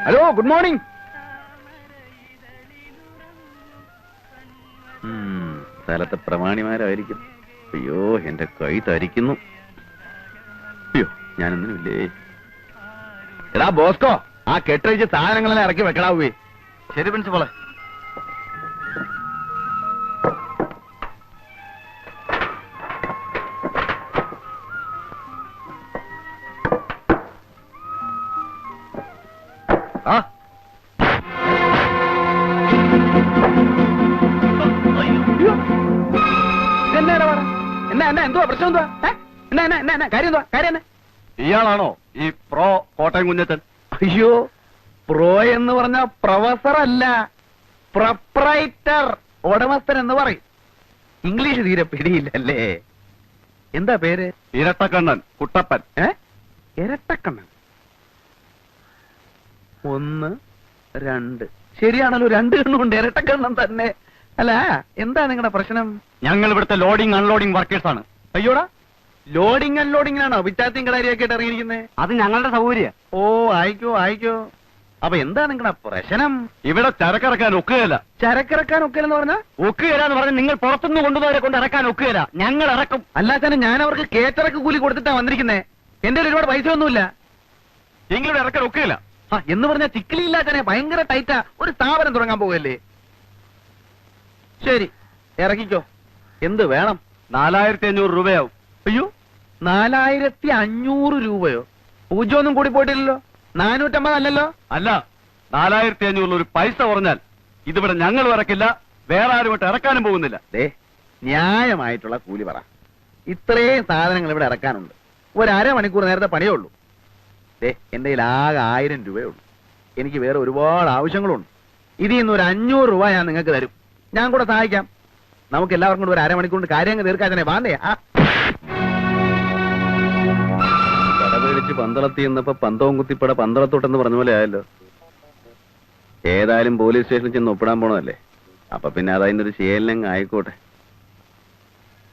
Hello, good morning. സ്ഥലത്തെ പ്രമാണിമാരായിരിക്കും. അയ്യോ, എന്റെ കൈ തരിക്കുന്നു. അയ്യോ, ഞാനൊന്നുമില്ലേ. എടാ ബോസ്കോ, ആ കെട്ടഴിച്ച് സാധനങ്ങളെല്ലാം ഇറക്കി വെക്കടാവേ. ശരി പ്രിൻസിപ്പളെ. ആ എന്തുവാ പ്രശ്നം? എന്തുവാ കാര്യം? ഇയാളാണോ ഈ പ്രോ കോട്ടയം കുഞ്ഞച്ചൻ? അയ്യോ, പ്രോ എന്ന് പറഞ്ഞ പ്രൊഫസർ അല്ല, പ്രൊപ്രൈറ്റർ, ഉടമസ്ഥൻ എന്ന് പറയും. ഇംഗ്ലീഷ് തീരെ പിടിയില്ലല്ലേ. എന്താ പേര്? ഇരട്ടക്കണ്ണൻ കുട്ടപ്പൻ. ഇരട്ടക്കണ്ണൻ. 1 2 ശരിയാണല്ലോ, 2 കണ്ണുണ്ട്. ഇരട്ടക്കണ്ണൻ തന്നെ. അല്ല, എന്താ നിങ്ങളുടെ പ്രശ്നം? ഞങ്ങൾ ഇവിടുത്തെ ലോഡിംഗ് അൺലോഡിംഗ് വർക്കേഴ്സ് ആണ്. അയ്യോടാ, ലോഡിംഗ് അൺലോഡിംഗിലാണോ വിറ്റാത്തിയും കടാരിയൊക്കെ ആയിട്ട് ഇറങ്ങിയിരിക്കുന്നത്? അത് ഞങ്ങളുടെ സൗകര്യം. ഓ, ആയിക്കോ. അപ്പൊ എന്താ നിങ്ങളുടെ പ്രശ്നം? ഇവിടെ ചരക്കിറക്കാൻ ഒക്കുകയില്ല. ചരക്കിറക്കാൻ ഒക്കില്ലെന്ന് പറഞ്ഞാ? ഒക്കുകയില്ല എന്ന് പറഞ്ഞാൽ നിങ്ങൾ പുറത്തുനിന്ന് കൊണ്ടുവന്നവരെ കൊണ്ട് ഇറക്കാൻ ഒക്കുകയില്ല. ഞങ്ങൾ ഇറക്കും. അല്ലാതെ ഞാൻ അവർക്ക് കേറ്ററക്ക് കൂലി കൊടുത്തിട്ടാ വന്നിരിക്കുന്നേ. എന്റെ ഒരുപാട് പൈസ ഒന്നുമില്ല. എങ്കിലും ഇറക്കാൻ ഒക്കുകയില്ല. എന്ന് പറഞ്ഞാൽ ചിക്കിലില്ലാത്തനെ ഭയങ്കര ടൈറ്റാ. ഒരു സ്ഥാപനം തുടങ്ങാൻ പോകല്ലേ. ശരി, ഇറക്കിക്കോ. എന്ത് വേണം? 4500 രൂപയാവും. അയ്യോ, 4500 രൂപയോ? പൂജ്യമൊന്നും കൂടി പോയിട്ടില്ലല്ലോ. 450 അല്ലല്ലോ? അല്ല, 4500 ഒരു പൈസ കുറഞ്ഞാൽ ഇതിവിടെ ഞങ്ങൾ ഇറക്കില്ല, വേറെ ആരുമായിട്ട് ഇറക്കാനും പോകുന്നില്ല. ന്യായമായിട്ടുള്ള കൂലി പറ. ഇത്രയും സാധനങ്ങൾ ഇവിടെ ഇറക്കാനുണ്ട്. ഒരു അരമണിക്കൂർ നേരത്തെ പണിയേ ഉള്ളൂ. എന്റെ കയ്യിൽ ആകെ 1000 രൂപയേ ഉള്ളൂ. എനിക്ക് വേറെ ഒരുപാട് ആവശ്യങ്ങളുണ്ട്. ഇതിൽ നിന്ന് ഒരു 500 രൂപ ഞാൻ നിങ്ങൾക്ക് തരും. ഞാൻ കൂടെ സഹായിക്കാം. നമുക്ക് എല്ലാവർക്കും കൂടെ ഒരു അരമണിക്കൂറിന്റെ കാര്യങ്ങൾ തീർക്കാൻ വാണ്ടേ? കടപേടിച്ച് പന്തളത്തി എന്നപ്പോ പന്തവും കുത്തിപ്പട പന്തളത്തോട്ടെന്ന് പറഞ്ഞ പോലെ ആയല്ലോ. ഏതായാലും പോലീസ് സ്റ്റേഷനിൽ ചെന്ന് ഒപ്പിടാൻ പോണതല്ലേ. അപ്പൊ പിന്നെ അതതിന്റെ ഒരു ശീലങ്ങ് ആയിക്കോട്ടെ.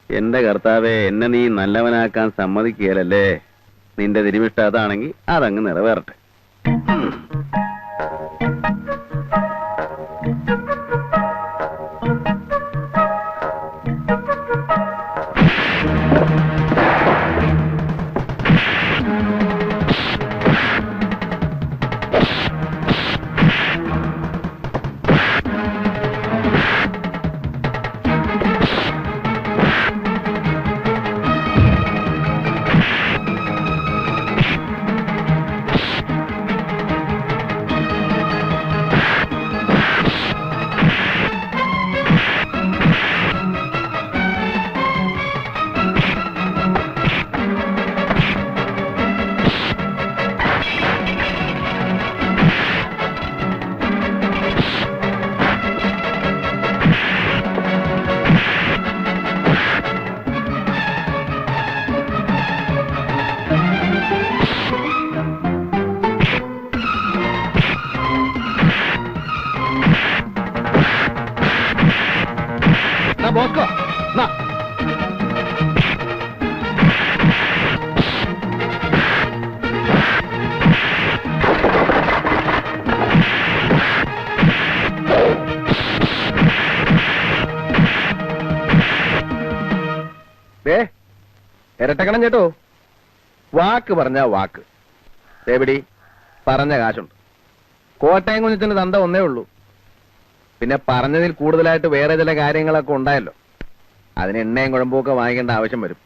എന്റെ കർത്താവെ, എന്നെ നീ നല്ലവനാക്കാൻ സമ്മതിക്കുകയല്ലേ. നിന്റെ തിരുമിഷ്ട അതാണെങ്കിൽ അതങ്ങ് നിറവേറട്ടെ. ബോസ്കോ, ഇരട്ടക്കണം ചേട്ടോ. വാക്ക് പറഞ്ഞ വാക്ക്. എവിടെ പറഞ്ഞ കാശുണ്ട്. കോട്ടയം കുഞ്ഞിന്റെ തന്ത ഒന്നേ ഉള്ളൂ. പിന്നെ പറഞ്ഞതിൽ കൂടുതലായിട്ട് വേറെ ചില കാര്യങ്ങളൊക്കെ ഉണ്ടായല്ലോ. അതിന് എണ്ണയും കുഴമ്പൊക്കെ വാങ്ങിക്കേണ്ട ആവശ്യം വരും.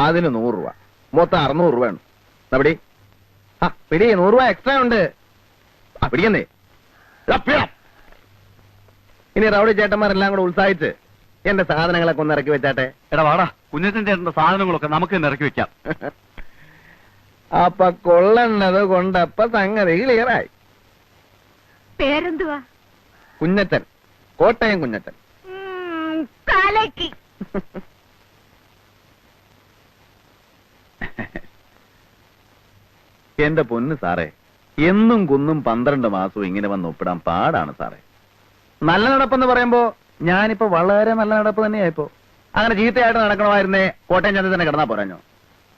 അതിന് 100 രൂപ, മൊത്തം 600 രൂപ ഉണ്ട്. പിടി, പിടി, 100 രൂപ എക്സ്ട്രാ ഉണ്ട്. പിടിക്കുന്നേ. ഇനി റൗഡി ചേട്ടന്മാരെല്ലാം കൂടെ ഉത്സാഹിച്ച് എന്റെ സാധനങ്ങളൊക്കെ ഒന്ന് ഇറക്കി വെച്ചാട്ടെ. എടാ വാടാ, കുഞ്ഞച്ചൻ ചേട്ടന്റെ സാധനങ്ങളൊക്കെ നമുക്ക് തന്നെ ഇറക്കി വെക്കാം. അപ്പൊ കൊള്ളണത് കൊണ്ടപ്പ സംഗതി ക്ലിയറായി. പേരെന്തുവാ? കുഞ്ഞച്ചൻ, കോട്ടയം കുഞ്ഞച്ചൻ. എന്റെ പൊന്ന് സാറേ, എന്നും കുന്നും 12 മാസവും ഇങ്ങനെ വന്ന് ഒപ്പിടാൻ പാടാണ് സാറേ. നല്ല നടപ്പെന്ന് പറയുമ്പോ ഞാനിപ്പോ വളരെ നല്ല നടപ്പ് തന്നെയായിപ്പോ. അങ്ങനെ ചീത്തയായിട്ട് നടക്കണമായിരുന്നേ കോട്ടയം ചന്ത തന്നെ കിടന്നാ പോരാഞ്ഞോ.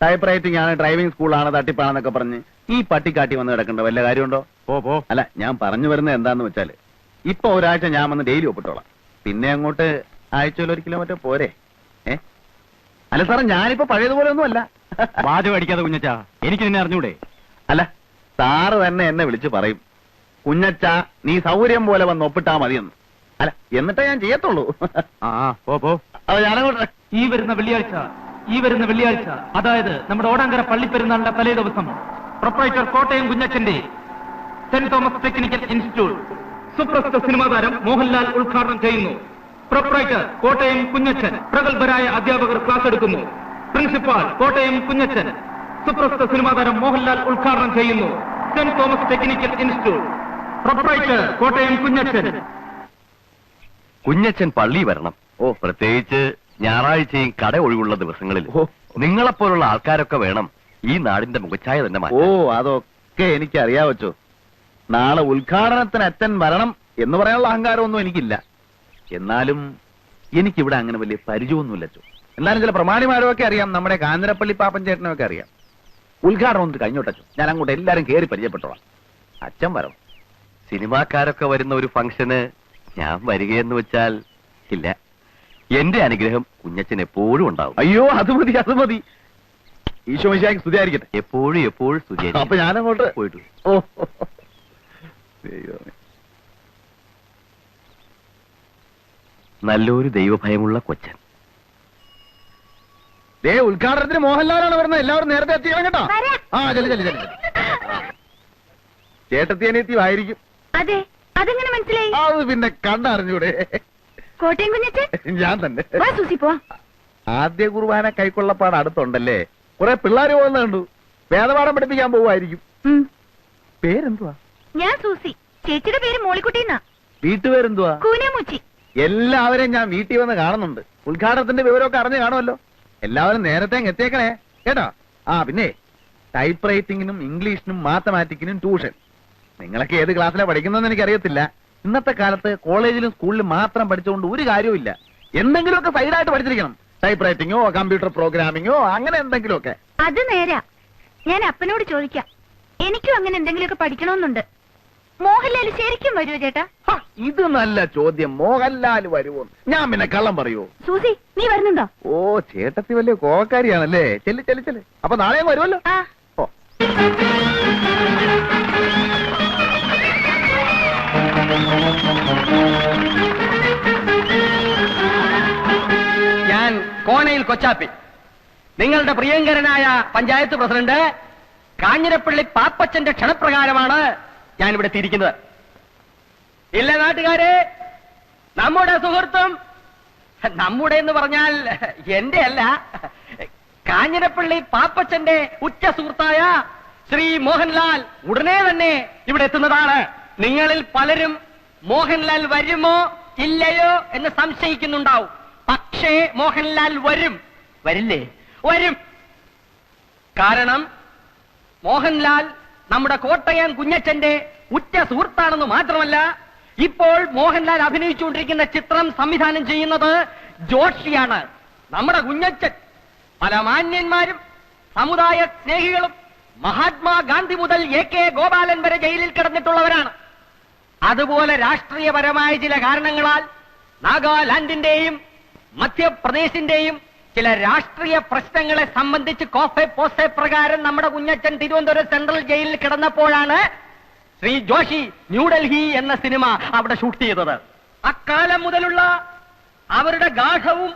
ടൈപ്പ് റൈറ്റിംഗ് ആണ്, ഡ്രൈവിംഗ് സ്കൂളാണ്, തട്ടിപ്പാണെന്നൊക്കെ പറഞ്ഞ് ഈ പട്ടിക്കാട്ടി വന്ന് കിടക്കണ്ട വല്ല കാര്യമുണ്ടോ? പോ. അല്ല, ഞാൻ പറഞ്ഞു വരുന്നത് എന്താന്ന് വെച്ചാല് ഇപ്പൊ ഒരാഴ്ച ഞാൻ വന്ന് ഡെയിലി ഒപ്പിട്ടോളാം. പിന്നെ അങ്ങോട്ട് ആഴ്ചയിൽ 1 കിലോമീറ്റർ പോരെ? അല്ല സാറേ, ഞാനിപ്പോ പഴയതുപോലെ ഒന്നും അല്ല. വാചകം അടിക്കാതെ കുഞ്ഞച്ചാ, എനിക്ക് നിന്നെ അറിഞ്ഞൂടെ? അല്ല, സാറ് തന്നെ എന്നെ വിളിച്ച് പറയും, കുഞ്ഞച്ച നീ സൗകര്യം പോലെ വന്ന് ഒപ്പിട്ടാ മതിയെന്ന്. അല്ല, എന്നിട്ടേ ഞാൻ ചെയ്യത്തുള്ളൂ. പോ. അത് ഞാനങ്ങോട്ട് ഈ വരുന്ന വെള്ളിയാഴ്ച അതായത് നമ്മുടെ ഓടാങ്കര പള്ളിപ്പെരുന്നാളിന്റെ തലേ ദിവസം പ്രൊപ്പറേറ്റർ കോട്ടയം കുഞ്ഞച്ചന്റെ സെന്റ് തോമസ് ടെക്നിക്കൽ ഇൻസ്റ്റിറ്റ്യൂട്ട് സുപ്രസിദ്ധ സിനിമാ താരം മോഹൻലാൽ ഉദ്ഘാടനം ചെയ്യുന്നു. പ്രൊപ്പറേറ്റർ കോട്ടയം കുഞ്ഞച്ചൻ, പ്രഗത്ഭരായ അധ്യാപകർ ക്ലാസ് എടുക്കുന്നു. പ്രിൻസിപ്പാൾ കോട്ടയം കുഞ്ഞച്ചൻ, സുപ്രസിദ്ധ സിനിമാ താരം മോഹൻലാൽ ഉദ്ഘാടനം ചെയ്യുന്നു. Saint Thomas technical institute. Proprietor Kottayam Kunjachan. Kunjachan പള്ളി വരണം. പ്രത്യേകിച്ച് ഞായറാഴ്ചയും കട ഒഴിവുള്ള ദിവസങ്ങളിൽ നിങ്ങളെപ്പോലുള്ള ആൾക്കാരൊക്കെ വേണം ഈ നാടിന്റെ മുഖച്ഛായ തന്നെ മാറ്റാൻ. അതൊക്കെ എനിക്ക് അറിയാവച്ചോ. നാളെ ഉദ്ഘാടനത്തിന് അച്ഛൻ വരണം എന്ന് പറയാനുള്ള അഹങ്കാരമൊന്നും എനിക്കില്ല. എന്നാലും എനിക്കിവിടെ അങ്ങനെ വലിയ പരിചയമൊന്നുമില്ലച്ചോ. എന്നാലും ചില പ്രമാണിമാരൊക്കെ അറിയാം, നമ്മുടെ കാഞ്ഞിരപ്പള്ളി പാപ്പൻ ചേട്ടനൊക്കെ അറിയാം. ഉദ്ഘാടനം ഒന്ന് കഴിഞ്ഞോട്ടച്ചോ, ഞാൻ അങ്ങോട്ട് എല്ലാരും കേറി പരിചയപ്പെട്ടോളാം. അച്ഛൻ വരണം. സിനിമാക്കാരൊക്കെ വരുന്ന ഒരു ഫംഗ്ഷന് ഞാൻ വരികയെന്ന് വെച്ചാൽ ഇല്ല. എന്റെ അനുഗ്രഹം കുഞ്ഞച്ചൻ എപ്പോഴും ഉണ്ടാവും. അയ്യോ, അത് മതി. ഈശോ മിശിഹായ്ക്ക് സ്തുതിയായിരിക്കട്ടെ. എപ്പോഴും സ്തുതി. അപ്പൊ ഞാനങ്ങോട്ട് പോയിട്ട്. നല്ലൊരു ദൈവഭയമുള്ള കൊച്ചൻ. ഉദ്ഘാടനത്തിന് മോഹൻലാലാണ് വരുന്നത്. എല്ലാവരും നേരത്തെ എത്തിക്കണം കേട്ടോ. ചെല്ലു. ചേട്ടത്തിയനെത്തിയായിരിക്കും. അതെ, അതെങ്ങനെ മനസ്സിലായി? അത് പിന്നെ കണ്ടറിഞ്ഞൂടെ? കോട്ടയം കുഞ്ഞച്ചൻ ഞാൻ തന്നെ. ആദ്യ കുർബാന കൈക്കൊള്ളപ്പാട് അടുത്തുണ്ടല്ലേ, കുറെ പിള്ളേര് പോകുന്ന കണ്ടു. വേദപാഠം പഠിപ്പിക്കാൻ പോവായിരിക്കും. പേരെന്തുവാ? ഞാൻ സൂസി. ചേച്ചിയുടെ പേര് മോളിക്കുട്ടിന്നാ. വീട്ടുപേരെന്തുവാ? കൂനമുച്ചി. എല്ലാവരെയും ഞാൻ വീട്ടിൽ വന്ന് കാണുന്നുണ്ട്. ഉദ്ഘാടനത്തിന്റെ വിവരമൊക്കെ അറിഞ്ഞു കാണുമല്ലോ. എല്ലാവരും നേരത്തെ എത്തിയേക്കണേ കേട്ടോ. പിന്നെ ടൈപ്പ് റൈറ്റിംഗിനും ഇംഗ്ലീഷിനും മാത്തമാറ്റിക്കിനും ട്യൂഷൻ. നിങ്ങളൊക്കെ ഏത് ക്ലാസ്സിലാണ് പഠിക്കുന്നതെന്ന് എനിക്കറിയത്തില്ല. ഇന്നത്തെ കാലത്ത് കോളേജിലും സ്കൂളിലും മാത്രം പഠിച്ചുകൊണ്ട് ഒരു കാര്യവുമില്ല. എന്തെങ്കിലുമൊക്കെ സൈഡായിട്ട് പഠിച്ചിരിക്കണം. ടൈപ്പ് റൈറ്റിംഗോ കമ്പ്യൂട്ടർ പ്രോഗ്രാമിങ്ങോ അങ്ങനെ എന്തെങ്കിലുമൊക്കെ. അത് നേരാ. ഞാൻ അപ്പനോട് ചോദിക്കാം. എനിക്കും അങ്ങനെ എന്തെങ്കിലുമൊക്കെ പഠിക്കണമെന്നുണ്ട്. മോഹൻലാൽ ശരിക്കും വരുമോ ചേട്ടാ? ഇത് നല്ല ചോദ്യം. മോഹൻലാൽ വരുമോ? ഞാൻ പിന്നെ കള്ളം പറയൂ? സൂസി, നീ വരുന്നുണ്ടോ? ചേട്ടത്തി വലിയ കോവക്കാരിയാണല്ലേ. ചെല്ല്. അപ്പൊ നാളെ വരുമല്ലോ. ഞാൻ കോനയിൽ കൊച്ചാപ്പി, നിങ്ങളുടെ പ്രിയങ്കരനായ പഞ്ചായത്ത് പ്രസിഡന്റ് കാഞ്ഞിരപ്പള്ളി പാപ്പച്ചന്റെ ക്ഷണപ്രകാരമാണ് ഞാൻ ഇവിടെ എത്തിയിരിക്കുന്നത്. ഇല്ല നാട്ടുകാരെ, നമ്മുടെ സുഹൃത്തും, നമ്മുടെ എന്ന് പറഞ്ഞാൽ എന്റെ അല്ല, കാഞ്ഞിരപ്പള്ളി പാപ്പച്ചന്റെ ഉറ്റ സുഹൃത്തായ ശ്രീ മോഹൻലാൽ ഉടനെ തന്നെ ഇവിടെ എത്തുന്നതാണ്. നിങ്ങളിൽ പലരും മോഹൻലാൽ വരുമോ ഇല്ലയോ എന്ന് സംശയിക്കുന്നുണ്ടാവും. പക്ഷേ മോഹൻലാൽ വരും. വരില്ലേ? വരും. കാരണം മോഹൻലാൽ നമ്മുടെ കോട്ടയം കുഞ്ഞച്ചന്റെ ഉറ്റ സുഹൃത്താണെന്ന് മാത്രമല്ല, ഇപ്പോൾ മോഹൻലാൽ അഭിനയിച്ചുകൊണ്ടിരിക്കുന്ന ചിത്രം സംവിധാനം ചെയ്യുന്നത് ജോഷിയാണ്. നമ്മുടെ കുഞ്ഞച്ചൻ പല മാന്യന്മാരും സമുദായ സ്നേഹികളും മഹാത്മാഗാന്ധി മുതൽ AK ഗോപാലൻ വരെ ജയിലിൽ കിടന്നിട്ടുള്ളവരാണ്. അതുപോലെ രാഷ്ട്രീയപരമായ ചില കാരണങ്ങളാൽ നാഗാലാൻഡിന്റെയും മധ്യപ്രദേശിന്റെയും ചില രാഷ്ട്രീയ പ്രശ്നങ്ങളെ സംബന്ധിച്ച് കോഫെ പോസെ പ്രകാരം നമ്മുടെ കുഞ്ഞച്ചൻ തിരുവനന്തപുരം സെൻട്രൽ ജയിലിൽ കിടന്നപ്പോഴാണ് ശ്രീ ജോഷി ന്യൂഡൽഹി എന്ന സിനിമ അവിടെ ഷൂട്ട് ചെയ്തത്. അക്കാലം മുതലുള്ള അവരുടെ ഗാഢവും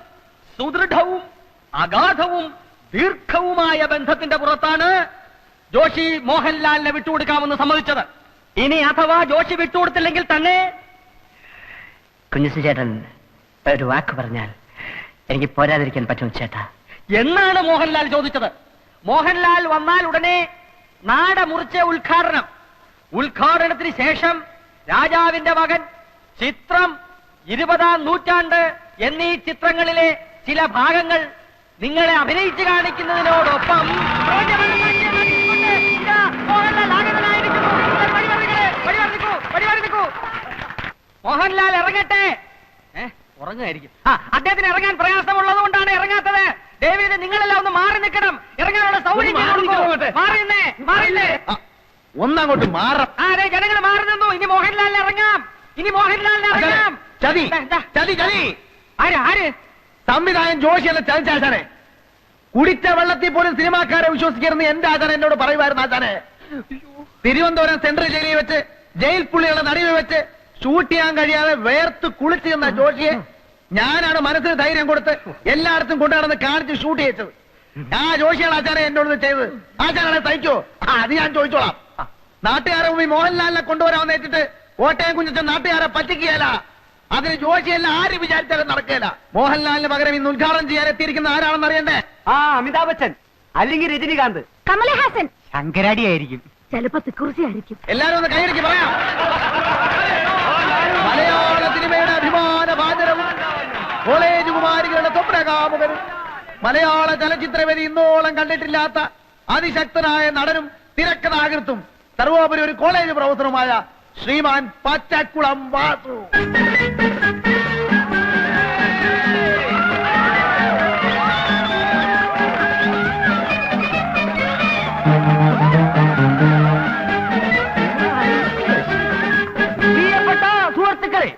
സുദൃഢവും അഗാധവും ദീർഘവുമായ ബന്ധത്തിന്റെ പുറത്താണ് ജോഷി മോഹൻലാലിനെ വിട്ടുകൊടുക്കാമെന്ന് സമ്മതിച്ചത്. ഇനി അഥവാ ജോഷി വിട്ടുകൊടുത്തില്ലെങ്കിൽ തന്നെ കുഞ്ഞുസി ചേട്ടൻ ഒരു വാക്ക് പറഞ്ഞാൽ എനിക്ക് പോരാതിരിക്കാൻ പറ്റും ചേട്ടാ എന്നാണ് മോഹൻലാൽ ചോദിച്ചത്. മോഹൻലാൽ വന്നാൽ ഉടനെ നാട മുറിച്ച ഉദ്ഘാടനത്തിന് ശേഷം രാജാവിന്റെ മകൻ, ചിത്രം, 20-ാം നൂറ്റാണ്ട് എന്നീ ചിത്രങ്ങളിലെ ചില ഭാഗങ്ങൾ നിങ്ങളെ അഭിനയിച്ചു കാണിക്കുന്നതിനോടൊപ്പം മോഹൻലാൽ ഇറങ്ങട്ടെ. ഉറങ്ങുമായിരിക്കും. അദ്ദേഹത്തിന് ഇറങ്ങാൻ പ്രയാസമുള്ളത് കൊണ്ടാണ് ഇറങ്ങാത്തത്. ദയവേത് നിങ്ങളെല്ലാം ഒന്ന് മാറി നിൽക്കണം. ഇറങ്ങാനുള്ള മാറിയുന്നേ മാറിയുന്നേ ആ, ഒന്നങ്ങോട്ട് മാറാം. ആരെ ജനങ്ങൾ മാറി നിന്നു. ഇനി മോഹൻലാലിന് ഇറങ്ങാം. ഇനി മോഹൻലാലിന് ഇറങ്ങാം. ചതി ദാ, ദാ. ചതി ചതി. ആര് ആര് സംവിധായകൻ ജോഷിയല്ല ചതിച്ചാശാനെ. കുടിച്ച വെള്ളത്തിൽ പോലും സിനിമാക്കാരെ വിശ്വസിക്കരുന്ന് എന്റെ ആചാരം എന്നോട് പറയുമായിരുന്നു ആചാനെ. തിരുവനന്തപുരം സെൻട്രൽ ജയിലിൽ വെച്ച് ജയിൽ പുള്ളികളുടെ നടുവിൽ വെച്ച് ഷൂട്ട് ചെയ്യാൻ കഴിയാതെ വേർത്ത് കുളിച്ചു നിന്ന ജോഷിയെ ഞാനാണ് മനസ്സിന് ധൈര്യം കൊടുത്ത് എല്ലായിടത്തും കൊണ്ടുനടന്ന് കാണിച്ച് ഷൂട്ട് ചെയ്യിച്ചത്. ആ ജോഷിയാണ് ആചാരം എന്നോട് ചെയ്തത്. ആചാരാണെ സഹിക്കോ? അത് ഞാൻ ചോദിച്ചോളാം. നാട്ടുകാരെ മുമ്പിൽ മോഹൻലാലിനെ കൊണ്ടുവരാമെന്ന് വെച്ചിട്ട് കോട്ടയം കുഞ്ഞച്ചൻ നാട്ടുകാരെ പറ്റിക്കുകയല്ല. അതിന് ജോഷിയല്ല ആര് വിചാരിച്ചാലും നടക്കുകയില്ല. മോഹൻലാലിന് പകരം ഇന്ന് ഉദ്ഘാടനം ചെയ്യാൻ എത്തിയിരിക്കുന്ന ആരാണെന്ന് അറിയണ്ടേ? ആ അമിതാഭ് ബച്ചൻ അല്ലെങ്കിൽ രജനികാന്ത് കമലഹാസൻ ശങ്കരാടി ആയിരിക്കും. ചിലപ്പോ തിക്കുറിച്ചി ആയിരിക്കും. എല്ലാരും ഒന്ന് കൈയടിക്ക് പറയാം. മലയാള സിനിമയുടെ അഭിമാന ഭാജനവും കോളേജ് കുമാരികളുടെ സ്വപ്നകാമുകനും മലയാള ചലച്ചിത്രവേദി ഇന്നോളം കണ്ടിട്ടില്ലാത്ത അതിശക്തനായ നടനും തിരക്കഥാകൃത്തും സർവോപരി ഒരു കോളേജ് പ്രൊഫസറുമായ ശ്രീമാൻ പച്ചക്കുളം വാസു. പ്രിയപ്പെട്ട സുഹൃത്തുക്കളെ,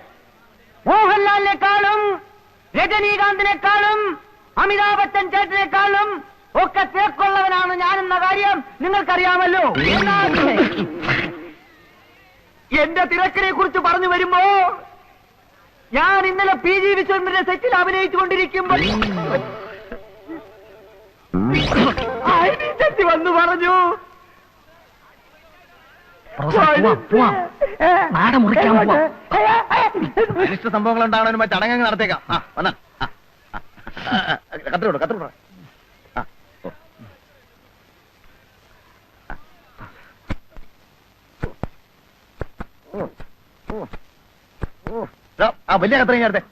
മോഹൻലാലിനെക്കാളും രജനീകാന്തിനെക്കാളും അമിതാഭ് ബച്ചൻ ചേട്ടനെക്കാളും ഒക്കെ തേക്കുള്ളവനാണ് ഞാനെന്ന കാര്യം നിങ്ങൾക്കറിയാമല്ലോ. എന്റെ തിരക്കിനെ കുറിച്ച് പറഞ്ഞു വരുമ്പോ ഞാൻ ഇന്നലെ പി ജി വിശ്വനാഥന്റെ സെറ്റിൽ അഭിനയിച്ചുകൊണ്ടിരിക്കുമ്പോൾ ചെത്തി വന്നു പറഞ്ഞു നാട മുറിക്കാൻ പോവാം. അനിഷ്ട സംഭവങ്ങൾ ഉണ്ടാകണ ചടങ്ങ് നടത്തേക്കാം. ആ വന്നാ കത്തിരോട് കത്തിരോട്. ആ വലിയ കത്രയും ചേർത്തെ.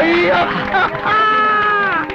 അയ്യോ